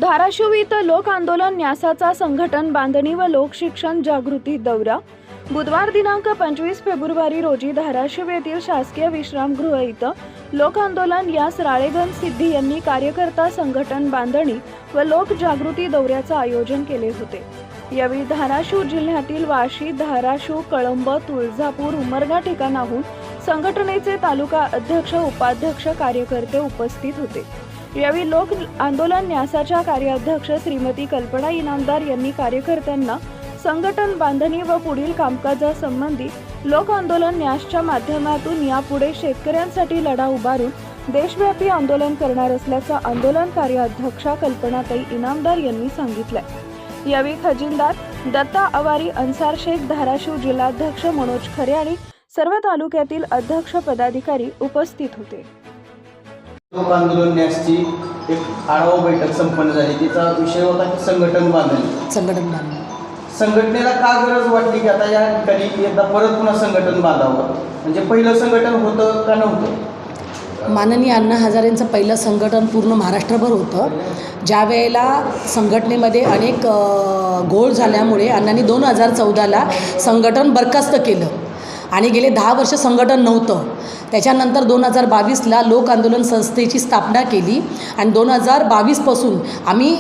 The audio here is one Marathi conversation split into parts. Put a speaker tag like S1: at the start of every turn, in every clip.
S1: धाराशिव इथं लोक आंदोलन न्यासाचा संघटन बांधणी व लोकशिक्षण जागृती दौरा बुधवार दिनांक 25 फेब्रुवारी रोजी धाराशिव येथील शासकीय विश्रामगृह इथं लोक आंदोलन यास राळेगण सिद्धी यांनी कार्यकर्ता संघटन बांधणी व लोक जागृती दौऱ्याचे आयोजन केले होते। यावेळी धाराशिव जिल्ह्यातील वाशी, धाराशिव, कळंब, तुळजापूर, उमरगा ठिकाणाहून संघटनेचे तालुका अध्यक्ष, उपाध्यक्ष, कार्यकर्ते उपस्थित होते। यावेळी लोक आंदोलन न्यासाच्या कार्याध्यक्ष श्रीमती कल्पना इनामदार यांनी कार्यकर्त्यांना संघटन बांधणी व पुढील कामकाजासंबंधी लोक आंदोलन न्यासच्या माध्यमातून यापुढे शेतकऱ्यांसाठी लढा उभारून देशव्यापी आंदोलन करणार असल्याचं आंदोलन कार्याध्यक्षा कल्पनाताई इनामदार यांनी सांगितलं। यावेळी खजिनदार दत्ता आवारी, अन्सार शेख, धाराशिव जिल्हाध्यक्ष मनोज खरे आणि सर्व तालुक्यातील अध्यक्ष पदाधिकारी उपस्थित होते।
S2: लोक आंदोलन न्यासची एक आढावा बैठक संपन्न झाली। तिचा विषय होता की संघटन बांधणी। संघटनेला का गरज वाटली की आता या ठिकाणी एकदा परत पुन्हा संघटन बांधावं? म्हणजे पहिलं संघटन होतं का नव्हतं?
S3: माननीय अण्णा हजारेंचं पहिलं संघटन पूर्ण महाराष्ट्रभर होतं। ज्या वेळेला संघटनेमध्ये अनेक घोळ झाल्यामुळे अण्णांनी 2014ला संघटन बरखास्त केलं आणि गेले 10 वर्ष संघटन नव्हतं। त्याच्यानंतर 2022ला लोक आंदोलन संस्थेची स्थापना केली आणि 2022पासून आम्ही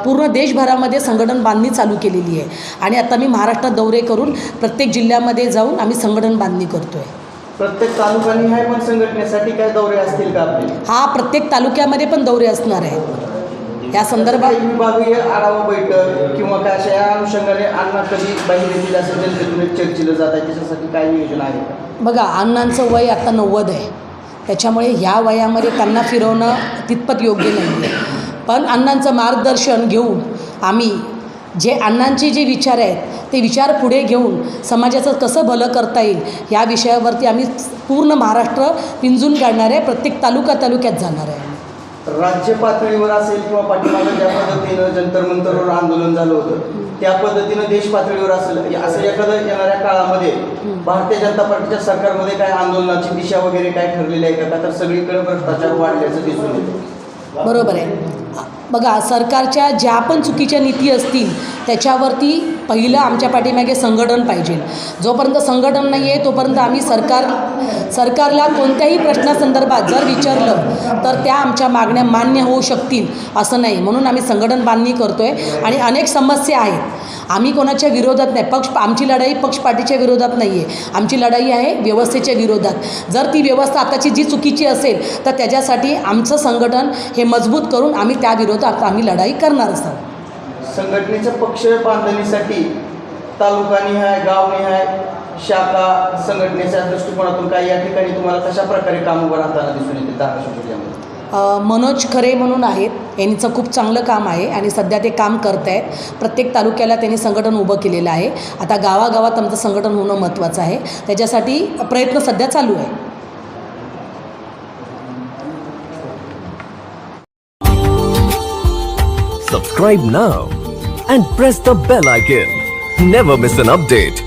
S3: पूर्ण देशभरामध्ये संघटन बांधणी चालू केलेली आहे आणि आता मी महाराष्ट्रात दौरे करून प्रत्येक जिल्ह्यामध्ये जाऊन आम्ही संघटन बांधणी करतो आहे।
S2: प्रत्येक तालुक्याने आहे पण संघटनेसाठी काय दौरे असतील का आपले?
S3: हा, प्रत्येक तालुक्यामध्ये पण दौरे असणार आहेत। या संदर्भात
S2: विभागीय आढावा बैठक किंवा काय अशा या अनुषंगाने अण्णा कधी बाहेर येतील असं जनतेतून चर्चेलं जात आहे, त्याच्यासाठी काय नियोजन आहे का?
S3: बघा, अण्णांचं वय आता 90 आहे, त्याच्यामुळे ह्या वयामध्ये त्यांना फिरवणं तितपत योग्य नाही आहे। पण अण्णांचं मार्गदर्शन घेऊन आम्ही जे अण्णांचे जे विचार आहेत ते विचार पुढे घेऊन समाजाचं कसं भलं करता येईल या विषयावरती आम्ही पूर्ण महाराष्ट्र पिंजून काढणार आहे। प्रत्येक तालुक्यात जाणार आहे।
S2: राज्य पातळीवर असेल किंवा पाठीमागे ज्या पद्धतीनं जंतर मंतरवर आंदोलन झालं होतं त्या पद्धतीनं देश पातळीवर असेल असं एखादं येणाऱ्या काळामध्ये भारतीय जनता पार्टीच्या सरकारमध्ये काय आंदोलनाची दिशा वगैरे काय ठरलेली आहे का? तर सगळीकडे भ्रष्टाचार वाढल्याचं दिसून येतं।
S3: बरोबर आहे। बघा, सरकारच्या ज्या पण चुकीच्या नीती असतील त्याच्यावरती पहिलं आमच्या पाठीमागे संघटन पाहिजे। जोपर्यंत संघटन नाही आहे तोपर्यंत आम्ही सरकारला कोणत्याही प्रश्नासंदर्भात जर विचारलं तर त्या आमच्या मागण्या मान्य होऊ शकतील असं नाही, म्हणून आम्ही संघटन बांधणी करतो आहे। आणि अनेक समस्या आहेत, आम्ही कोणाच्या विरोधात नाही, आमची लढाई पक्षपातीच्या विरोधात नाही आहे, आमची लढाई आहे व्यवस्थेच्या विरोधात। जर ती व्यवस्था आताची जी चुकीची असेल तर त्याच्यासाठी आमचं संघटन हे मजबूत करून आम्ही त्या विरोधात आम्ही लढाई करणार आहोत।
S2: संघटनेच्या पक्ष बांधणीसाठी तालुकानिहाय, गावनिहाय, शाखा संघटनेच्या दृष्टिकोनातून काय या ठिकाणी तुम्हाला कशा प्रकारे काम उभं राहताना दिसून येते धाराशिव जिल्ह्यामध्ये?
S3: मनोज खरे म्हणून आहेत, यांचं खूप चांगलं काम आहे आणि सध्या ते काम करत आहेत। प्रत्येक तालुक्याला त्यांनी संघटन उभं केलेलं आहे। आता गावागावात आमचं संघटन होणं महत्त्वाचं आहे, त्याच्यासाठी प्रयत्न सध्या चालू आहे।
S4: Subscribe now and press the bell icon. Never miss an update.